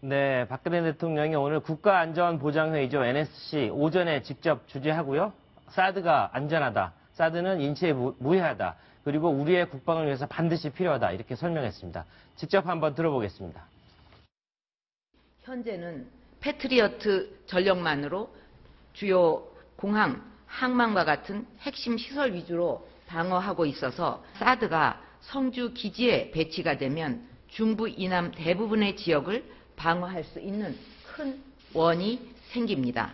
네, 박근혜 대통령이 오늘 국가안전보장회의죠. NSC 오전에 직접 주재하고요. 사드가 안전하다. 사드는 인체에 무해하다. 그리고 우리의 국방을 위해서 반드시 필요하다. 이렇게 설명했습니다. 직접 한번 들어보겠습니다. 현재는 패트리어트 전력만으로 주요 공항, 항만과 같은 핵심 시설 위주로 방어하고 있어서 사드가 성주 기지에 배치가 되면 중부 이남 대부분의 지역을 방어할 수 있는 큰 원이 생깁니다.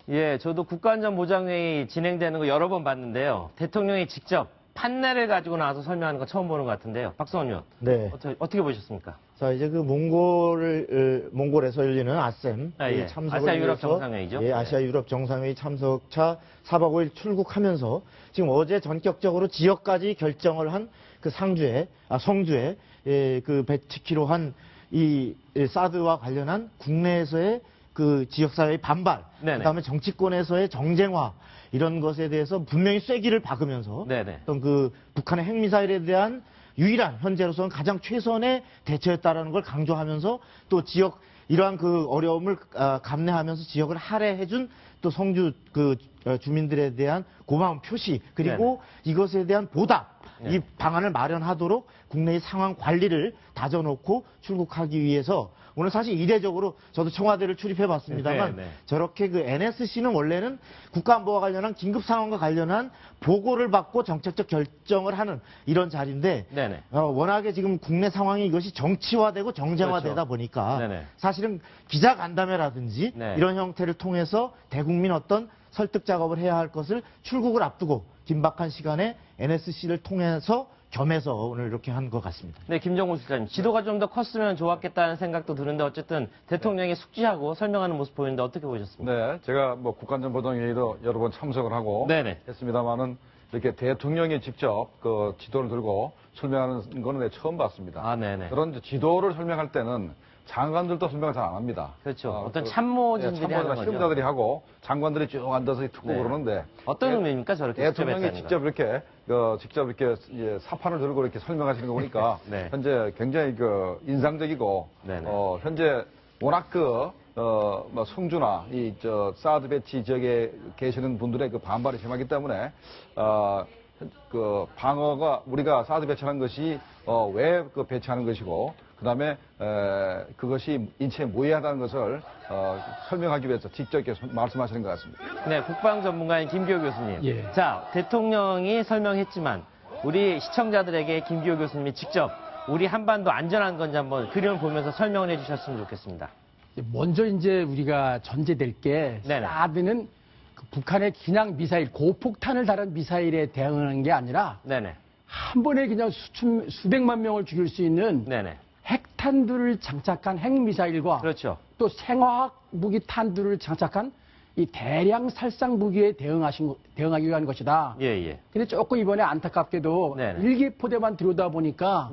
예, 저도 국가안전보장회의 진행되는 거 여러 번 봤는데요. 대통령이 직접 판넬을 가지고 나와서 설명하는 거 처음 보는 것 같은데요. 박성원 의원. 네. 어떻게 보셨습니까? 자, 이제 그 몽골에서 열리는 아셈 참석을 아시아 유럽 위해서, 정상회의죠. 예, 아시아 유럽 정상회의 참석차 4박 5일 출국하면서 지금 어제 전격적으로 지역까지 결정을 한 그 성주에 그 배치키로 한 이 사드와 관련한 국내에서의 그 지역사회의 반발, 네네. 그다음에 정치권에서의 정쟁화 이런 것에 대해서 분명히 쐐기를 박으면서 네네. 어떤 그 북한의 핵미사일에 대한 유일한 현재로서는 가장 최선의 대처였다라는 걸 강조하면서 또 지역 이러한 그 어려움을 감내하면서 지역을 할애해준 또 성주 그 주민들에 대한 고마운 표시 그리고 네네. 이것에 대한 보답 이 방안을 마련하도록 국내의 상황 관리를 다져놓고 출국하기 위해서 오늘 사실 이례적으로 저도 청와대를 출입해봤습니다만 저렇게 그 NSC는 원래는 국가안보와 관련한 긴급 상황과 관련한 보고를 받고 정책적 결정을 하는 이런 자리인데 워낙에 지금 국내 상황이 이것이 정치화되고 정쟁화되다 그렇죠. 보니까 사실은 기자간담회라든지 이런 형태를 통해서 대국민 어떤 설득 작업을 해야 할 것을 출국을 앞두고 긴박한 시간에 NSC를 통해서 겸해서 오늘 이렇게 한 것 같습니다. 네, 김정훈 실장님. 지도가 좀 더 컸으면 좋았겠다는 생각도 드는데 어쨌든 대통령이 숙지하고 설명하는 모습 보이는데 어떻게 보셨습니까? 네, 제가 뭐 국가안전보장회의도 여러 번 참석을 하고 했습니다만은 이렇게 대통령이 직접 그 지도를 들고 설명하는 거는 처음 봤습니다. 그런 지도를 설명할 때는 장관들도 설명을 잘 안 합니다. 그렇죠. 어떤 참모진들이 하는 거죠. 실무자들이 하고 장관들이 쭉 앉아서 듣고 그러는데 어떤 의미입니까? 저렇게 대통령이 직접 이렇게 사판을 들고 이렇게 설명하시는 거 보니까 현재 굉장히 그 인상적이고 현재 워낙 뭐 성주나 사드 배치 지역에 계시는 분들의 그 반발이 심하기 때문에 그 방어가 우리가 사드 배치하는 것이 왜 그 배치하는 것이고 그다음에 그것이 인체에 무해하다는 것을 설명하기 위해서 직접 이렇게 말씀하시는 것 같습니다. 네, 국방 전문가인 김기호 교수님. 자, 대통령이 설명했지만 우리 시청자들에게 김기호 교수님이 직접 우리 한반도 안전한 건지 한번 그림을 보면서 설명을 해주셨으면 좋겠습니다. 먼저 이제 우리가 전제될 게 사드는 그 북한의 기냥 미사일, 고폭탄을 다룬 미사일에 대응하는 게 아니라 한 번에 그냥 수백만 명을 죽일 수 있는 핵탄두를 장착한 핵미사일과 또 생화학 무기 탄두를 장착한 이 대량 살상 무기에 대응하기 위한 것이다. 근데 조금 이번에 안타깝게도 일기포대만 들여다보니까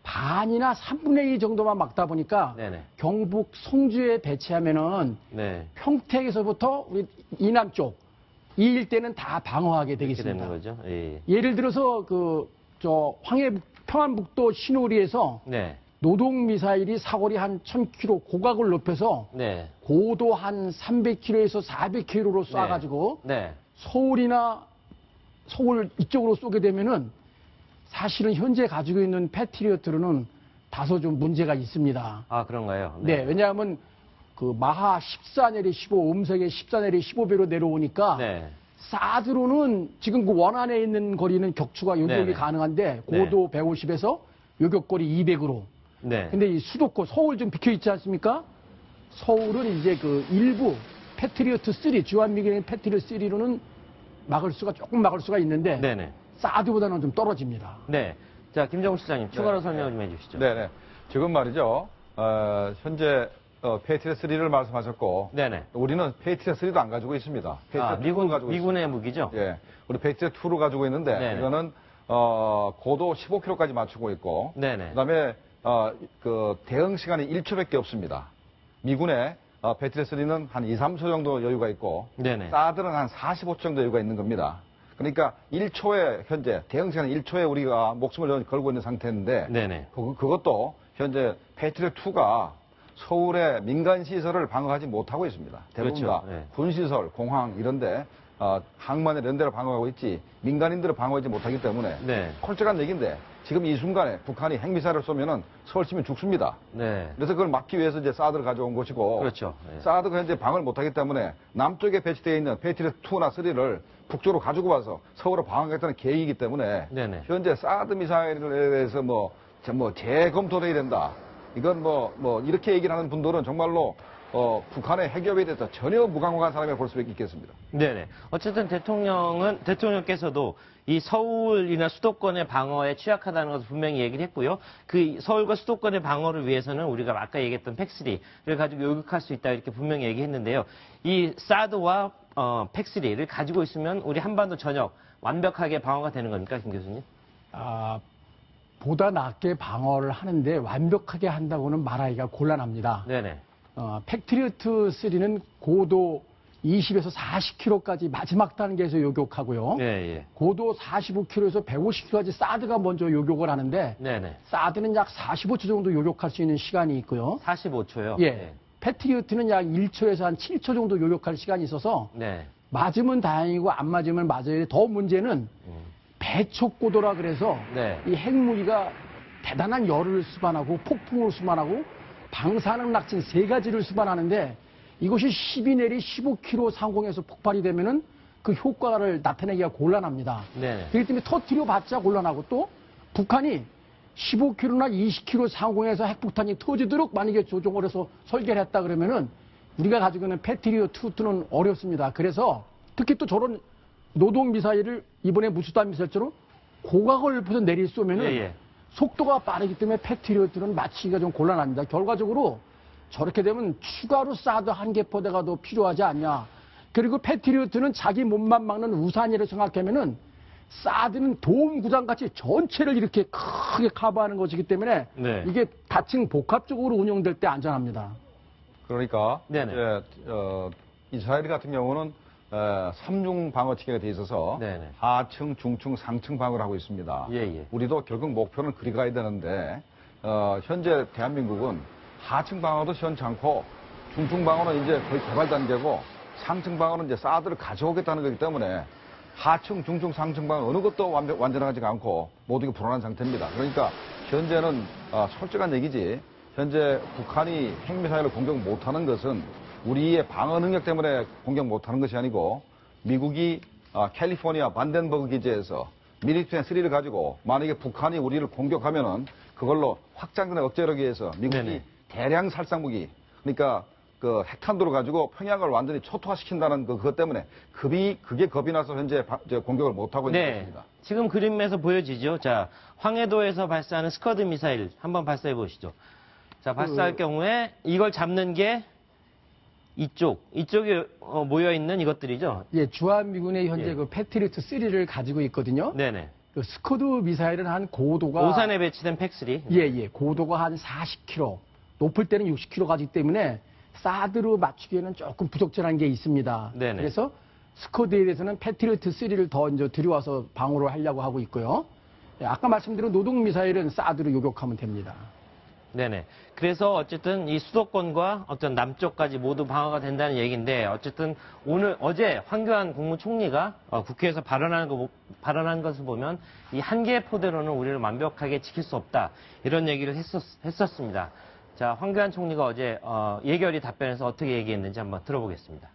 반이나 3분의 2 정도만 막다 보니까 경북 성주에 배치하면은 평택에서부터 우리 이남 쪽 이 일대는 다 방어하게 되겠습니다. 거죠. 예를 들어서 평안북도 신우리에서 노동미사일이 사거리 한 1000km 고각을 높여서 고도 한 300km에서 400km로 쏴가지고 서울 이쪽으로 쏘게 되면은 사실은 현재 가지고 있는 패트리어트로는 다소 좀 문제가 있습니다. 아, 그런가요? 왜냐하면 그 마하 14 내리 15, 음색의 14 내리 15배로 내려오니까 사드로는 지금 그 원안에 있는 거리는 격추가 요격이 가능한데 고도 150에서 요격거리 200으로. 근데 이 수도권 서울 좀 비켜 있지 않습니까? 서울은 이제 그 일부 패트리어트 3, 주한미군의 패트리어트 3로는 조금 막을 수가 있는데 사드보다는 좀 떨어집니다. 자, 김정훈 실장님 추가로 설명 좀 해주시죠. 지금 말이죠. 현재 페이트리어트 3를 말씀하셨고 우리는 페이트리어트 3도 안 가지고 있습니다. 미군의 무기죠? 우리 페이트리어트 2를 가지고 있는데 이거는 고도 15km까지 맞추고 있고 그다음에 그 대응 시간이 1초밖에 없습니다. 미군의 페이트리어트 3는 한 2, 3초 정도 여유가 있고 사드는 한 45초 정도 여유가 있는 겁니다. 그러니까 1초에 현재 대응 시간 1초에 우리가 목숨을 걸고 있는 상태인데 그것도 현재 패트리어트2가 서울의 민간 시설을 방어하지 못하고 있습니다. 대부분 그렇죠. 다 네. 군시설, 공항 이런데 항만 이런 데를 방어하고 있지 민간인들을 방어하지 못하기 때문에 네. 솔직한 얘기인데 지금 이 순간에 북한이 핵미사일을 쏘면은 서울 시민 죽습니다. 네. 그래서 그걸 막기 위해서 이제 사드를 가져온 것이고 그렇죠. 네. 사드가 현재 방어를 못하기 때문에 남쪽에 배치되어 있는 패트리어트2나 3를 북쪽으로 가지고 와서 서울을 방어하겠다는 계획이기 때문에 네네. 현재 사드 미사일에 대해서 재검토돼야 된다. 이건 이렇게 얘기를 하는 분들은 정말로 북한의 핵협에 대해서 전혀 무감각한 사람이라고 볼 수 있겠습니다. 네네. 어쨌든 대통령께서도 이 서울이나 수도권의 방어에 취약하다는 것을 분명히 얘기를 했고요. 그 서울과 수도권의 방어를 위해서는 우리가 아까 얘기했던 팩3를 가지고 요격할 수 있다 이렇게 분명히 얘기했는데요. 이 사드와 팩3를 가지고 있으면 우리 한반도 전역 완벽하게 방어가 되는 겁니까, 김 교수님? 보다 낮게 방어를 하는데 완벽하게 한다고는 말하기가 곤란합니다. 네네. 패트리어트 3는 고도 20에서 40km까지 마지막 단계에서 요격하고요. 예, 예. 고도 45km에서 150km까지 사드가 먼저 요격을 하는데 네네. 사드는 약 45초 정도 요격할 수 있는 시간이 있고요. 45초요? 예. 패트리어트는 약 1초에서 한 7초 정도 요격할 시간이 있어서 네. 맞으면 다행이고 안 맞으면 맞아요. 더 문제는 배촉고도라 그래서 네. 이 핵무기가 대단한 열을 수반하고 폭풍을 수반하고 방사능 낙진 세 가지를 수반하는데 이것이 12 내리 15km 상공에서 폭발이 되면은 그 효과를 나타내기가 곤란합니다. 네. 그렇기 때문에 터뜨려 봤자 곤란하고 또 북한이 15km나 20km 상공에서 핵폭탄이 터지도록 만약에 조종을 해서 설계를 했다 그러면은 우리가 가지고 있는 패트리어트2는 어렵습니다. 그래서 특히 또 저런 노동 미사일을 이번에 무수단 미사일처럼 고각을 높여서 내리 쏘면은 예, 예. 속도가 빠르기 때문에 패트리어트는 맞추기가 좀 곤란합니다. 결과적으로 저렇게 되면 추가로 사드 한 개 포대가 더 필요하지 않냐. 그리고 패트리어트는 자기 몸만 막는 우산이라고 생각하면은 사드는 도움구장같이 전체를 이렇게 크게 커버하는 것이기 때문에 네. 이게 다층 복합적으로 운영될 때 안전합니다. 그러니까 네네. 이제 이스라엘 같은 경우는 3중 방어 체계가 돼 있어서 네네. 하층, 중층, 상층 방어를 하고 있습니다. 예, 예. 우리도 결국 목표는 그리 가야 되는데 현재 대한민국은 하층 방어도 시원치 않고 중층 방어는 이제 거의 개발 단계고 상층 방어는 이제 사드를 가져오겠다는 거기 때문에 하층, 중층, 상층 방어 어느 것도 완전하지가 않고 모두가 불안한 상태입니다. 그러니까 현재는 솔직한 얘기지 현재 북한이 핵미사일을 공격 못하는 것은 우리의 방어 능력 때문에 공격 못하는 것이 아니고 미국이 캘리포니아 반덴버그 기지에서 미리트앤3를 가지고 만약에 북한이 우리를 공격하면은 그걸로 확장된 억제하기 위해서 미국이 네네. 대량 살상무기 그러니까 그 핵탄두를 가지고 평양을 완전히 초토화시킨다는 그것 때문에 그게 겁이 나서 현재 공격을 못하고 있는 것입니다. 지금 그림에서 보여지죠. 자, 황해도에서 발사하는 스커드 미사일 한번 발사해 보시죠. 자, 발사할 경우에 이걸 잡는 게 이쪽에 모여 있는 이것들이죠. 예, 주한미군의 현재 예. 그 패트리어트 3를 가지고 있거든요. 네네. 그 스커드 미사일은 한 고도가 오산에 배치된 팩3. 예, 고도가 한 40km, 높을 때는 60km 가기 때문에 사드로 맞추기에는 조금 부적절한 게 있습니다. 네네. 그래서 스커드에 대해서는 패트리어트 3를 더 이제 들여와서 방어를 하려고 하고 있고요. 예, 아까 말씀드린 노동 미사일은 사드로 요격하면 됩니다. 네네. 그래서 어쨌든 이 수도권과 어떤 남쪽까지 모두 방어가 된다는 얘기인데 어쨌든 어제 황교안 국무총리가 국회에서 발언한 것을 보면 이 한 개의 포대로는 우리를 완벽하게 지킬 수 없다. 이런 얘기를 했었습니다. 자, 황교안 총리가 어제 예결위 답변에서 어떻게 얘기했는지 한번 들어보겠습니다.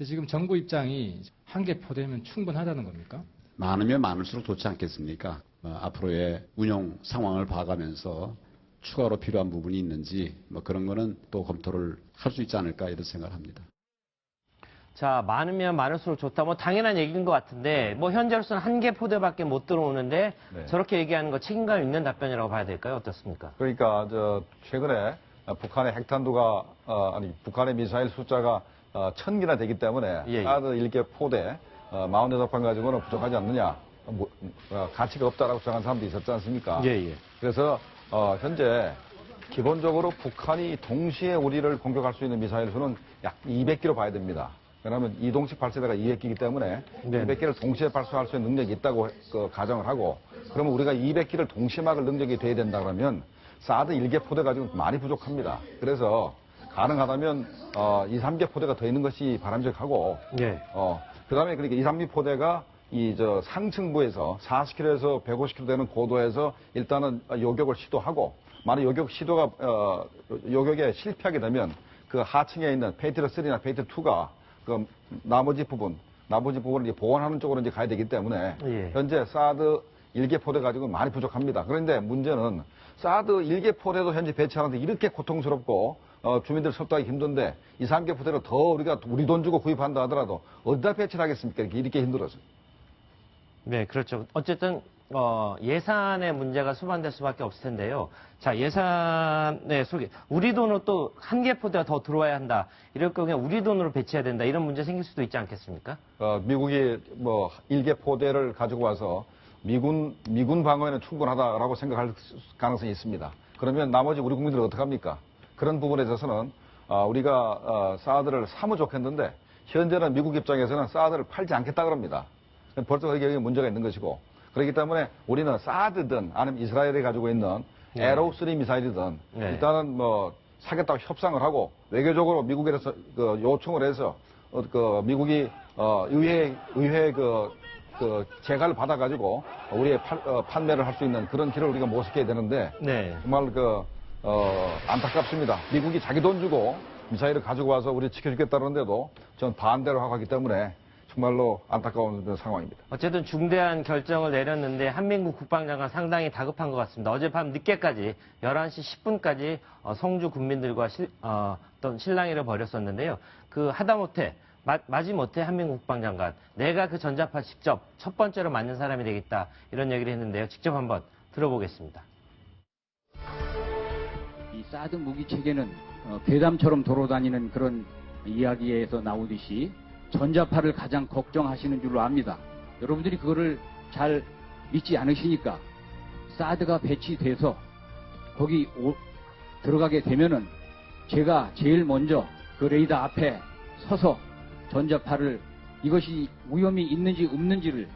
지금 정부 입장이 한 개 포대면 충분하다는 겁니까? 많으면 많을수록 좋지 않겠습니까? 앞으로의 운용 상황을 봐가면서 추가로 필요한 부분이 있는지 그런 거는 또 검토를 할 수 있지 않을까 이런 생각을 합니다. 자, 많으면 많을수록 좋다. 당연한 얘기인 것 같은데 현재로서는 한 개 포대밖에 못 들어오는데 네. 저렇게 얘기하는 거 책임감 있는 답변이라고 봐야 될까요? 어떻습니까? 그러니까 최근에 북한의 핵탄두가 북한의 미사일 숫자가 1000개나 되기 때문에 예, 예. 사드 1개 포대 48방 가지고는 부족하지 않느냐 가치가 없다라고 주장한 사람도 있었지 않습니까? 예. 그래서 현재 기본적으로 북한이 동시에 우리를 공격할 수 있는 미사일 수는 약 200기로 봐야 됩니다. 왜냐하면 이동식 발사대가 200기이기 때문에 네. 200기를 동시에 발사할 수 있는 능력이 있다고 가정을 하고 그러면 우리가 200기를 동시에 막을 능력이 돼야 된다 그러면 사드 1개 포대가 지금 많이 부족합니다. 그래서 가능하다면 2, 3개 포대가 더 있는 것이 바람직하고 예. 그다음에 그러니까 2, 3개 포대가 상층부에서 40km에서 150km 되는 고도에서 일단은 요격을 시도하고 만약 요격에 실패하게 되면 그 하층에 있는 페이트리어 3나 페이트리어 2가 그 나머지 부분을 이제 보완하는 쪽으로 이제 가야 되기 때문에 예. 현재 사드 1개 포대 가지고 많이 부족합니다. 그런데 문제는 사드 1개 포대도 현재 배치하는데 이렇게 고통스럽고 주민들 섭도하기 힘든데 2, 3개 포대를 더 우리가 우리 돈 주고 구입한다 하더라도 어디다 배치를 하겠습니까? 이렇게 힘들어서. 네, 그렇죠. 어쨌든 예산의 문제가 수반될 수밖에 없을 텐데요. 자, 예산의 소개. 우리 돈으로 또 한 개 포대가 더 들어와야 한다. 이럴 경우에 우리 돈으로 배치해야 된다. 이런 문제 생길 수도 있지 않겠습니까? 미국이 1개 포대를 가지고 와서 미군 방어에는 충분하다라고 생각할 가능성이 있습니다. 그러면 나머지 우리 국민들은 어떡합니까? 그런 부분에 있어서는 우리가 사드를 사면 좋겠는데 현재는 미국 입장에서는 사드를 팔지 않겠다 그럽니다. 벌써 거기에 문제가 있는 것이고 그렇기 때문에 우리는 사드든 아니면 이스라엘이 가지고 있는 에로3 미사일이든 일단은 사겠다고 협상을 하고 외교적으로 미국에서 요청을 해서 미국이 의회 재가를 받아가지고 우리의 판매를 할 수 있는 그런 길을 우리가 모색해야 되는데 정말 안타깝습니다. 미국이 자기 돈 주고 미사일을 가지고 와서 우리 지켜주겠다는데도 전 반대로 하고 하기 때문에 정말로 안타까운 상황입니다. 어쨌든 중대한 결정을 내렸는데 한민국 국방장관 상당히 다급한 것 같습니다. 어젯밤 늦게까지 11시 10분까지 성주 군민들과 어떤 실랑이를 벌였었는데요. 하다못해 마지못해 한민국 국방장관 내가 그 전자파 직접 첫 번째로 맞는 사람이 되겠다 이런 얘기를 했는데요. 직접 한번 들어보겠습니다. 이 사드 무기 체계는 괴담처럼 돌아다니는 그런 이야기에서 나오듯이 전자파를 가장 걱정하시는 줄로 압니다. 여러분들이 그거를 잘 믿지 않으시니까 사드가 배치돼서 거기 들어가게 되면은 제가 제일 먼저 그 레이더 앞에 서서 전자파를 이것이 위험이 있는지 없는지를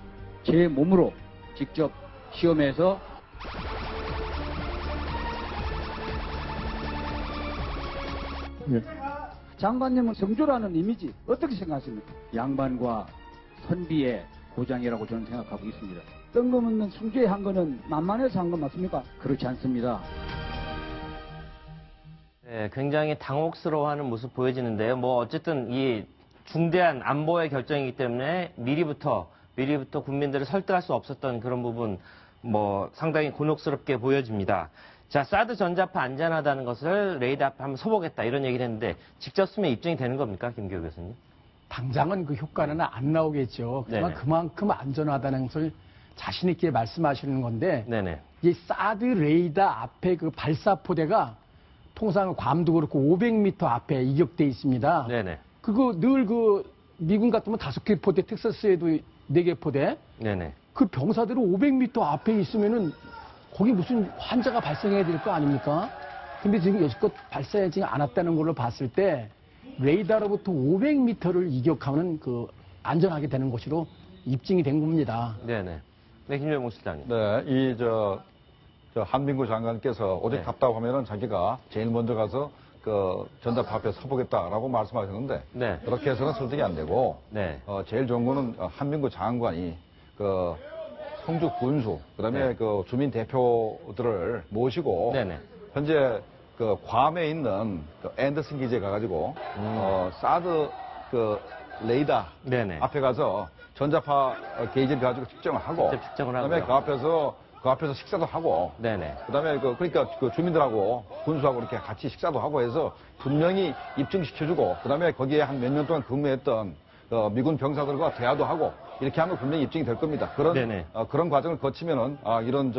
제 몸으로 직접 시험해서 장관님은 성주라는 이미지 어떻게 생각하십니까? 양반과 선비의 고장이라고 저는 생각하고 있습니다. 뜬금없는 성주에 한 거는 만만해서 한 거 맞습니까? 그렇지 않습니다. 네, 굉장히 당혹스러워하는 모습 보여지는데요. 어쨌든 이 중대한 안보의 결정이기 때문에 미리부터 국민들을 설득할 수 없었던 그런 부분 상당히 곤혹스럽게 보여집니다. 자, 사드 전자파 안전하다는 것을 레이더 앞에 한번 서보겠다 이런 얘기를 했는데 직접 쓰면 입증이 되는 겁니까, 김기호 교수님? 당장은 그 효과는 안 나오겠죠. 그렇지만 그만큼 안전하다는 것을 자신 있게 말씀하시는 건데 이 사드 레이더 앞에 그 발사포대가 통상 괌도 그렇고 500m 앞에 이격돼 있습니다. 그거 늘 미군 같으면 5개 포대, 텍사스에도 4개 포대. 그 병사들은 500m 앞에 있으면은 거기 무슨 환자가 발생해야 될 거 아닙니까? 근데 지금 여지껏 발생하지 않았다는 걸로 봤을 때 레이더로부터 500m를 이격하면 안전하게 되는 것으로 입증이 된 겁니다. 네, 김정용 실장님. 네, 한민구 장관께서 오직 답답 하면은 자기가 제일 먼저 가서 전자파 앞에 서보겠다라고 말씀하셨는데 그렇게 해서는 설득이 안 되고 제일 좋은 거는 한민구 장관이 성주 군수 그다음에 주민 대표들을 모시고 현재 괌에 있는 앤더슨 기지에 가가지고 사드 레이더 앞에 가서 전자파 게이지를 가지고 측정을 하고 그다음에 그 앞에서 식사도 하고 그다음에 그러니까 주민들하고 군수하고 이렇게 같이 식사도 하고 해서 분명히 입증시켜주고 그다음에 거기에 한 몇 년 동안 근무했던 미군 병사들과 대화도 하고 이렇게 하면 분명히 입증이 될 겁니다. 그런 과정을 거치면은 이런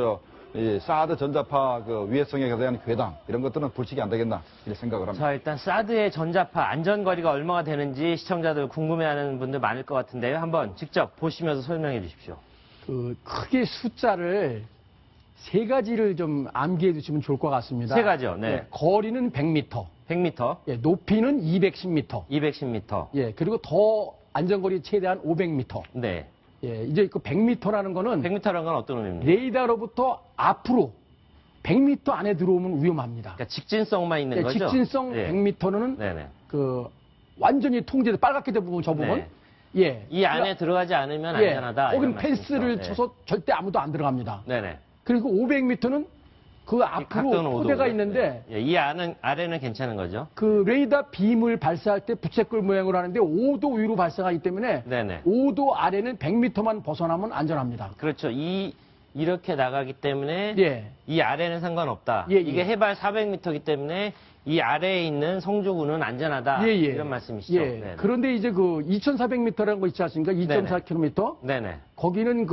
사드 전자파 위해성에 대한 괴담 이런 것들은 불식이 안 되겠나 이렇게 생각을 합니다. 자, 일단 사드의 전자파 안전거리가 얼마나 되는지 시청자들 궁금해하는 분들 많을 것 같은데요. 한번 직접 보시면서 설명해 주십시오. 크게 숫자를 3가지를 좀 암기해 두시면 좋을 것 같습니다. 3가지요. 거리는 100m. 100m. 높이는 210m. 210m. 그리고 더 안전거리 최대한 500m. 이제 100m라는 거는 100m라는 건 어떤 의미입니까? 레이더로부터 앞으로 100m 안에 들어오면 위험합니다. 그러니까 직진성만 있는 거죠? 직진성 예. 100m는 네네. 그 완전히 통제돼 빨갛게 된 부분 저 부분. 네. 예. 이 안에 들어가지 않으면 예. 안전하다. 거기는 이런 펜스를 말씀이시죠? 네. 쳐서 절대 아무도 안 들어갑니다. 네네. 그리고 500m는 그 앞으로 각도는 토대가 5도. 있는데 네. 이 아래는 괜찮은 거죠? 그 레이더 빔을 발사할 때 부채꼴 모양으로 하는데 5도 위로 발사하기 때문에 네네. 5도 아래는 100m만 벗어나면 안전합니다. 그렇죠. 이렇게 나가기 때문에 예. 이 아래는 상관없다. 예, 예. 이게 해발 400m이기 때문에 이 아래에 있는 성주군은 안전하다. 예, 예. 이런 말씀이시죠? 예. 네네. 그런데 이제 그 2,400m라는 거 있지 않습니까? 2.4km. 네네. 거기는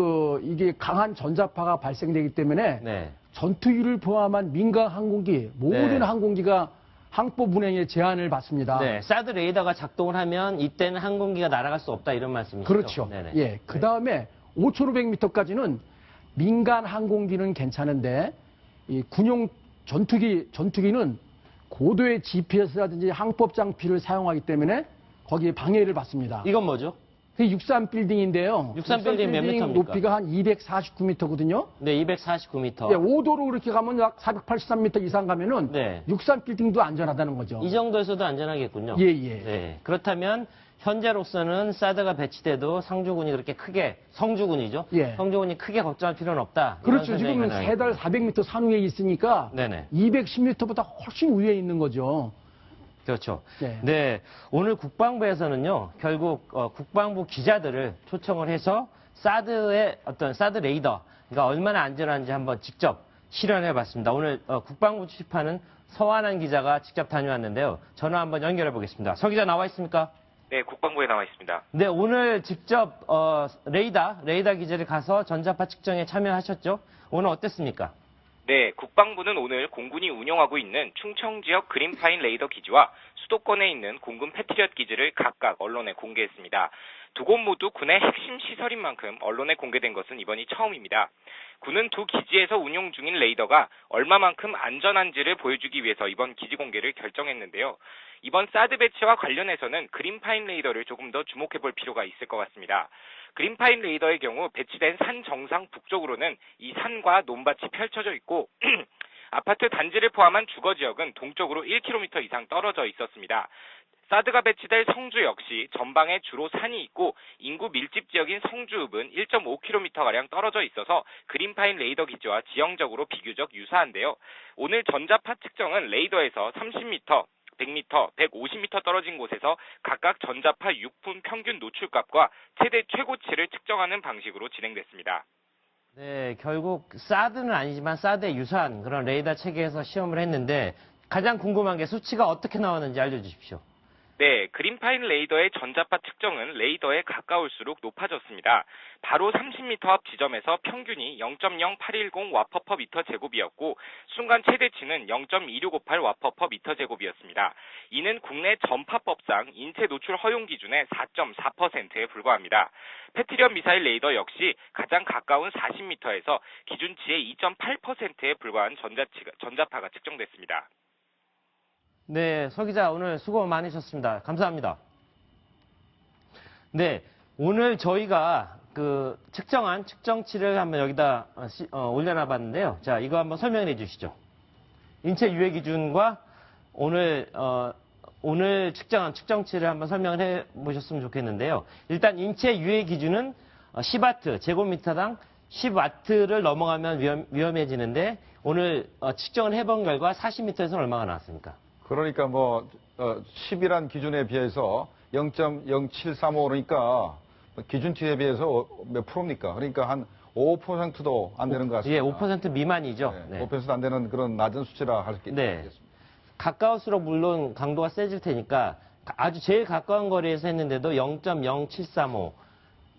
이게 강한 전자파가 발생되기 때문에 네. 전투기를 포함한 민간 항공기, 모든 네. 항공기가 항법 운행에 제한을 받습니다. 네. 사드 레이더가 작동을 하면 이때는 항공기가 날아갈 수 없다. 이런 말씀이시죠? 그렇죠. 네네. 예. 그 다음에 5,500m까지는 민간 항공기는 괜찮은데 이 군용 전투기는 고도의 GPS라든지 항법 장비를 사용하기 때문에 거기에 방해를 받습니다. 이건 뭐죠? 그 63 빌딩인데요. 63 빌딩 몇 미터입니까? 높이가 한 249m거든요. 네, 249m. 예, 5도로 그렇게 가면 약 483m 이상 가면은 네. 63 빌딩도 안전하다는 거죠. 이 정도에서도 안전하겠군요. 예, 예. 네. 그렇다면 현재로서는 사드가 배치돼도 상주군이 그렇게 크게 성주군이죠. 예. 성주군이 크게 걱정할 필요는 없다. 이런 그렇죠. 설명이 지금 가능하겠군요. 3달 400m 산 위에 있으니까 네네. 210m보다 훨씬 위에 있는 거죠. 그렇죠. 네. 네. 오늘 국방부에서는요, 결국 국방부 기자들을 초청을 해서 사드의 어떤 사드 레이더가 얼마나 안전한지 한번 직접 실현해 봤습니다. 오늘 국방부 출입하는 서완한 기자가 직접 다녀왔는데요. 전화 한번 연결해 보겠습니다. 서 기자 나와 있습니까? 네, 국방부에 나와 있습니다. 네, 오늘 직접 레이더 기자를 가서 전자파 측정에 참여하셨죠? 오늘 어땠습니까? 네, 국방부는 오늘 공군이 운영하고 있는 충청 지역 그린파인 레이더 기지와 수도권에 있는 공군 패트리엇 기지를 각각 언론에 공개했습니다. 두 곳 모두 군의 핵심 시설인 만큼 언론에 공개된 것은 이번이 처음입니다. 군은 두 기지에서 운용 중인 레이더가 얼마만큼 안전한지를 보여주기 위해서 이번 기지 공개를 결정했는데요. 이번 사드 배치와 관련해서는 그린파인 레이더를 조금 더 주목해 볼 필요가 있을 것 같습니다. 그린파인 레이더의 경우 배치된 산 정상 북쪽으로는 이 산과 논밭이 펼쳐져 있고 아파트 단지를 포함한 주거 지역은 동쪽으로 1km 이상 떨어져 있었습니다. 사드가 배치될 성주 역시 전방에 주로 산이 있고 인구 밀집 지역인 성주읍은 1.5km가량 떨어져 있어서 그린파인 레이더 기지와 지형적으로 비교적 유사한데요. 오늘 전자파 측정은 레이더에서 30m, 100m, 150m 떨어진 곳에서 각각 전자파 6분 평균 노출값과 최대 최고치를 측정하는 방식으로 진행됐습니다. 네, 결국 사드는 아니지만 사드에 유사한 그런 레이더 체계에서 시험을 했는데 가장 궁금한 게 수치가 어떻게 나왔는지 알려주십시오. 네, 그린파인 레이더의 전자파 측정은 레이더에 가까울수록 높아졌습니다. 바로 30m 앞 지점에서 평균이 0.0810 와퍼퍼미터 제곱이었고 순간 최대치는 0.2658 와퍼퍼미터 제곱이었습니다. 이는 국내 전파법상 인체 노출 허용 기준의 4.4%에 불과합니다. 패트리엇 미사일 레이더 역시 가장 가까운 40m에서 기준치의 2.8%에 불과한 전자파가 측정됐습니다. 네, 서 기자 오늘 수고 많으셨습니다. 감사합니다. 네, 오늘 저희가 그 측정한 측정치를 한번 여기다 올려놔 봤는데요. 자, 이거 한번 설명해 주시죠. 인체 유해 기준과 오늘 측정한 측정치를 한번 설명을 해 보셨으면 좋겠는데요. 일단 인체 유해 기준은 10와트, 제곱미터당 10와트를 넘어가면 위험해지는데 오늘 측정을 해본 결과 40m에서는 얼마가 나왔습니까? 그러니까 10이란 기준에 비해서 0.0735 그러니까 기준치에 비해서 몇 프로입니까? 그러니까 한 5%도 안 되는 것 같습니다. 예, 5% 미만이죠. 네, 5%도 안 되는 그런 낮은 수치라 할 수 있겠습니다. 가까울수록 물론 강도가 세질 테니까 아주 제일 가까운 거리에서 했는데도 0.0735.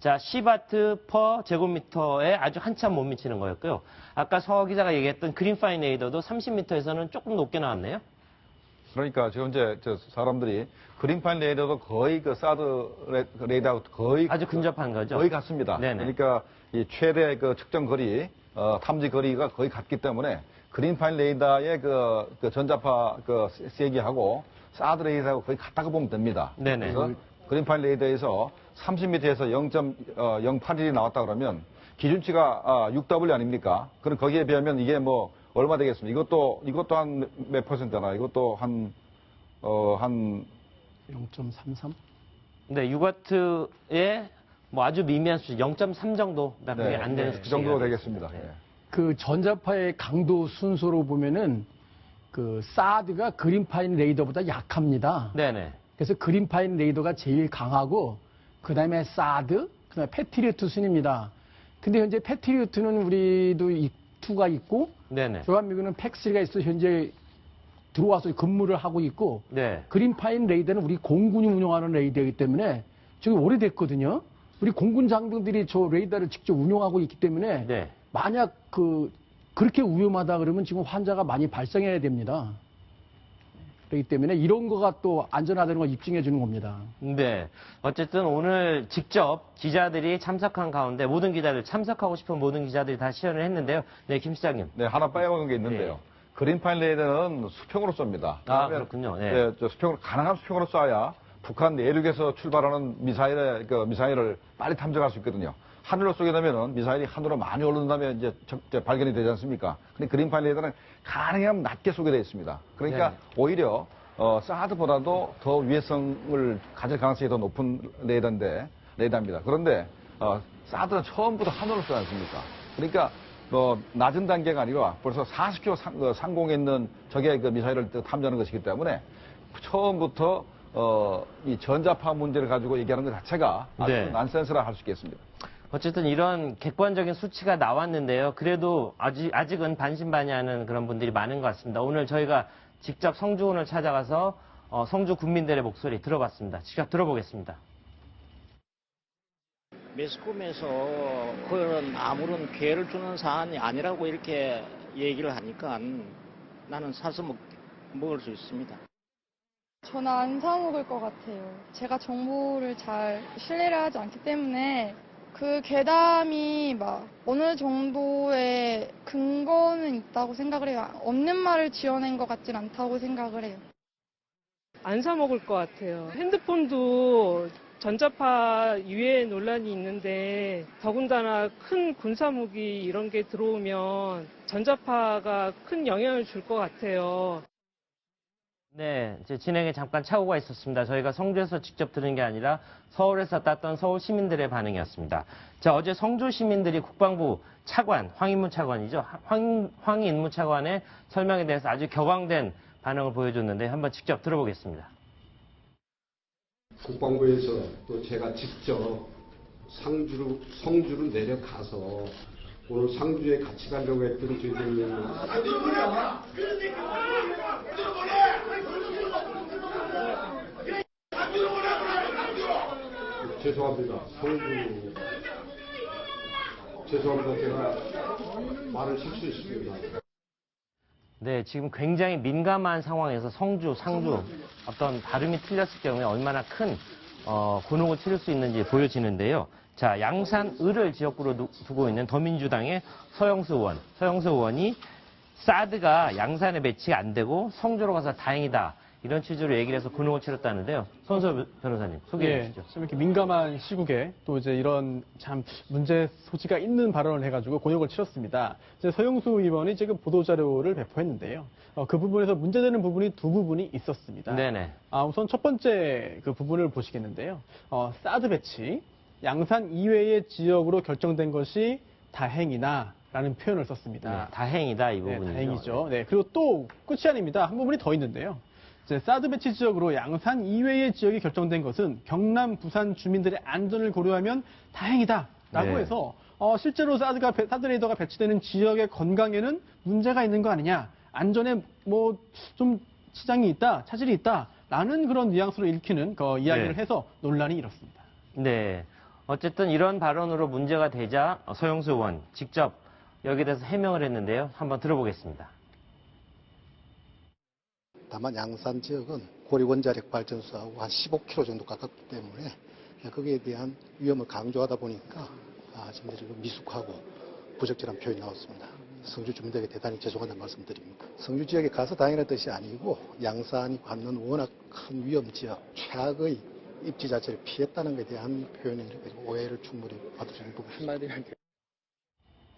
자, 10와트 per 제곱미터에 아주 한참 못 미치는 거였고요. 아까 서 기자가 얘기했던 그린파인 레이더도 30m에서는 조금 높게 나왔네요. 그러니까 지금 이제 사람들이 그린파인 레이더도 거의 그 사드 레이더하고 거의 아주 근접한 거죠. 거의 같습니다. 네네. 그러니까 이 최대 그 측정 거리, 탐지 거리가 거의 같기 때문에 그린파인 레이더의 그 전자파 그 세기하고 사드 레이더하고 거의 같다고 보면 됩니다. 네네. 그래서 그린파인 레이더에서 30m에서 0.081이 나왔다 그러면 기준치가 6W 아닙니까? 그럼 거기에 비하면 이게 얼마 되겠습니까? 이것도 한 몇 퍼센트나? 이것도 한 0.33? 네, 6W에 뭐 아주 미미한 수치, 0.3 정도밖에 네, 안 되는 그 수치. 정도 되겠습니다. 네. 그 전자파의 강도 순서로 보면은 그 사드가 그린파인 레이더보다 약합니다. 네네. 그래서 그린파인 레이더가 제일 강하고 그 다음에 사드, 그 다음에 패트리어트 순입니다. 근데 현재 패트리어트는 우리도 2가 있고 네네. 주한미군은 팩3가 있어 현재 들어와서 근무를 하고 있고 네. 그린파인 레이더는 우리 공군이 운영하는 레이더이기 때문에 지금 오래됐거든요. 우리 공군 장병들이 저 레이더를 직접 운영하고 있기 때문에 네. 만약 그렇게 위험하다 그러면 지금 환자가 많이 발생해야 됩니다. 그렇기 때문에 이런 거가 또 안전하다는 걸 입증해 주는 겁니다. 네. 어쨌든 오늘 직접 기자들이 참석한 가운데 모든 기자들 참석하고 싶은 모든 기자들이 다 시연을 했는데요. 네, 김 시장님. 네, 하나 빼먹은 게 있는데요. 네. 그린파인 레이더는 수평으로 쏩니다. 아, 그렇군요. 네. 네, 가능한 수평으로 쏴야 북한 내륙에서 출발하는 미사일을 빨리 탐정할 수 있거든요. 하늘로 쏘게 되면은 미사일이 하늘로 많이 올라온다면 이제 발견이 되지 않습니까? 근데 그린파인 레이더는 가능하면 낮게 쏘게 되어 있습니다. 그러니까 네. 오히려 사드보다도 더 위해성을 가질 가능성이 더 높은 레이더입니다. 그런데 사드는 처음부터 하늘로 쏘지 않습니까? 그러니까 낮은 단계가 아니라 벌써 40km 상공에 있는 적의 그 미사일을 탐지하는 것이기 때문에 처음부터 이 전자파 문제를 가지고 얘기하는 것 자체가 아주 네. 난센스라 할 수 있겠습니다. 어쨌든 이런 객관적인 수치가 나왔는데요. 그래도 아직은 반신반의하는 그런 분들이 많은 것 같습니다. 오늘 저희가 직접 성주군을 찾아가서 성주 군민들의 목소리 들어봤습니다. 직접 들어보겠습니다. 매스컴에서 그런 아무런 피해를 주는 사안이 아니라고 이렇게 얘기를 하니까 나는 사서 먹을 수 있습니다. 저는 안 사 먹을 것 같아요. 제가 정보를 잘 신뢰를 하지 않기 때문에 그 괴담이 막 어느 정도의 근거는 있다고 생각을 해요. 없는 말을 지어낸 것 같진 않다고 생각을 해요. 안 사 먹을 것 같아요. 핸드폰도 전자파 유해 논란이 있는데 더군다나 큰 군사무기 이런 게 들어오면 전자파가 큰 영향을 줄 것 같아요. 네, 이제 진행에 잠깐 착오가 있었습니다. 저희가 성주에서 직접 들은 게 아니라 서울에서 땄던 서울 시민들의 반응이었습니다. 자, 어제 성주 시민들이 국방부 차관, 황인무 차관이죠. 황인무 차관의 설명에 대해서 아주 격앙된 반응을 보여줬는데 한번 직접 들어보겠습니다. 국방부에서 또 제가 직접 성주로 내려가서 오늘 상주에 같이 가려고 했던 저희들 죄송합니다. 죄송합니다. 제가 말을 실수했습니다. 네, 지금 굉장히 민감한 상황에서 성주, 상주 어떤 발음이 틀렸을 경우에 얼마나 큰 곤혹을 치를 수 있는지 보여지는데요. 자, 양산을을 지역구로 두고 있는 더민주당의 서영수 의원이 사드가 양산에 배치가 안 되고 성주로 가서 다행이다. 이런 취지로 얘기를 해서 곤혹을 치렀다는데요. 손소 변호사님, 소개해 주시죠. 좀 이렇게 민감한 시국에 또 이제 이런 참 문제 소지가 있는 발언을 해가지고 곤욕을 치렀습니다. 이제 서영수 의원이 지금 보도자료를 배포했는데요. 그 부분에서 문제되는 부분이 두 부분이 있었습니다. 네네. 우선 첫 번째 그 부분을 보시겠는데요. 사드 배치, 양산 이외의 지역으로 결정된 것이 다행이다. 라는 표현을 썼습니다. 네, 다행이다, 이 부분이죠. 네, 다행이죠. 네, 그리고 또 끝이 아닙니다. 한 부분이 더 있는데요. 이제 사드 배치 지역으로 양산 이외의 지역이 결정된 것은 경남, 부산 주민들의 안전을 고려하면 다행이다라고 네. 해서 실제로 사드 레이더가 배치되는 지역의 건강에는 문제가 있는 거 아니냐, 안전에 뭐 좀 지장이 있다, 차질이 있다라는 그런 뉘앙스로 읽히는 그 이야기를 네. 해서 논란이 일었습니다. 네, 어쨌든 이런 발언으로 문제가 되자 서영수 의원 직접 여기에 대해서 해명을 했는데요. 한번 들어보겠습니다. 다만 양산 지역은 고리 원자력 발전소하고 한 15km 정도 가깝기 때문에 거기에 대한 위험을 강조하다 보니까 지금들이 미숙하고 부적절한 표현이 나왔습니다. 성주 주민들에게 대단히 죄송하다는 말씀드립니다. 성주 지역에 가서 다행이라는 뜻이 아니고 양산이 갖는 워낙 큰 위험 지역, 최악의 입지 자체를 피했다는 것에 대한 표현이 오해를 충분히 받을 수 있는 부분입니다.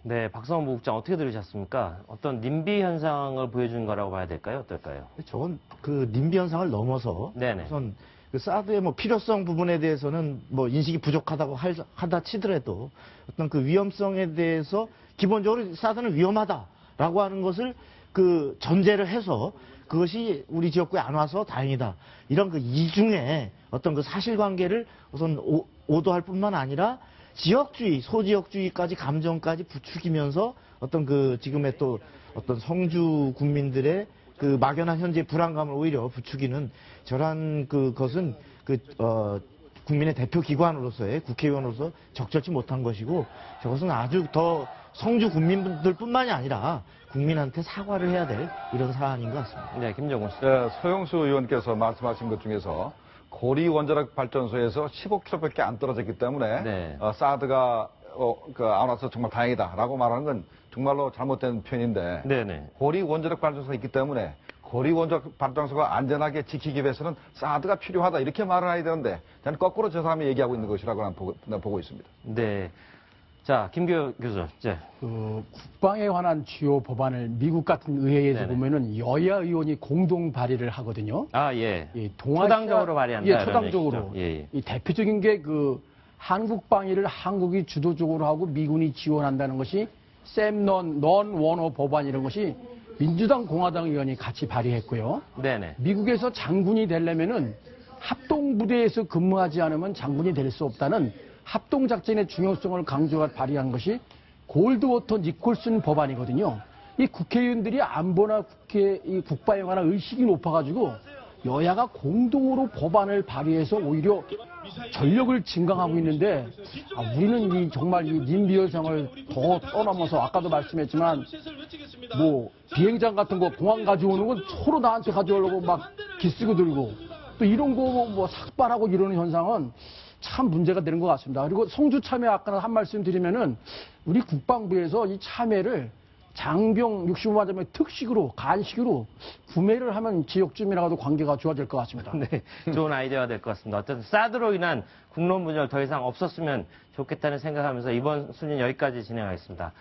네, 박성원 부국장 어떻게 들으셨습니까? 어떤 님비 현상을 보여준 거라고 봐야 될까요? 어떨까요? 저건 그 님비 현상을 넘어서 네네. 우선 그 사드의 뭐 필요성 부분에 대해서는 뭐 인식이 부족하다고 하다 치더라도 어떤 그 위험성에 대해서 기본적으로 사드는 위험하다라고 하는 것을 그 전제를 해서 그것이 우리 지역구에 안 와서 다행이다. 이런 그 이중의 어떤 그 사실관계를 우선 오도할 뿐만 아니라 지역주의, 소지역주의까지 감정까지 부추기면서 어떤 그 지금의 또 어떤 성주 국민들의 그 막연한 현재 불안감을 오히려 부추기는 저런 그것은 국민의 대표 기관으로서의 국회의원으로서 적절치 못한 것이고 저것은 아주 더 성주 국민들뿐만이 아니라 국민한테 사과를 해야 될 이런 사안인 것 같습니다. 네, 김정훈 씨. 네, 서영수 의원께서 말씀하신 것 중에서 고리 원자력 발전소에서 15km밖에 안 떨어졌기 때문에 네. 사드가 안 와서 정말 다행이다라고 말하는 건 정말로 잘못된 표현인데 네네. 고리 원자력 발전소가 있기 때문에 고리 원자력 발전소가 안전하게 지키기 위해서는 사드가 필요하다 이렇게 말을 해야 되는데 저는 거꾸로 저 사람이 얘기하고 있는 것이라고 난 보고 있습니다. 네. 자, 김교 교수. 이제 국방에 관한 주요 법안을 미국 같은 의회에서 네네. 보면은 여야 의원이 공동 발의를 하거든요. 아, 예. 초당적으로 발의한다. 예, 초당적으로. 예. 이 대표적인 게 그 한국 방위를 한국이 주도적으로 하고 미군이 지원한다는 것이 셈넌 원어 법안 이런 것이 민주당 공화당 의원이 같이 발의했고요. 네네. 미국에서 장군이 되려면은 합동부대에서 근무하지 않으면 장군이 될 수 없다는 합동작전의 중요성을 강조해 발의한 것이 골드워터 니콜슨 법안이거든요. 이 국회의원들이 안보나 이 국방에 관한 의식이 높아가지고 여야가 공동으로 법안을 발의해서 오히려 전력을 증강하고 있는데 우리는 정말 이 님비 현상을 더 떠넘어서 아까도 말씀했지만 뭐 비행장 같은 거 공항 가져오는 건 서로 나한테 가져오려고 막 기쓰고 들고 또 이런 거 뭐 삭발하고 이러는 현상은 참 문제가 되는 것 같습니다. 그리고 성주 참여 아까 한 말씀 드리면은 우리 국방부에서 이 참여를 장병 65만 점의 특식으로 간식으로 구매를 하면 지역 주민하고도 관계가 좋아질 것 같습니다. 네, 좋은 아이디어가 될 것 같습니다. 어쨌든 사드로 인한 국론 분열 더 이상 없었으면 좋겠다는 생각하면서 이번 순위는 여기까지 진행하겠습니다.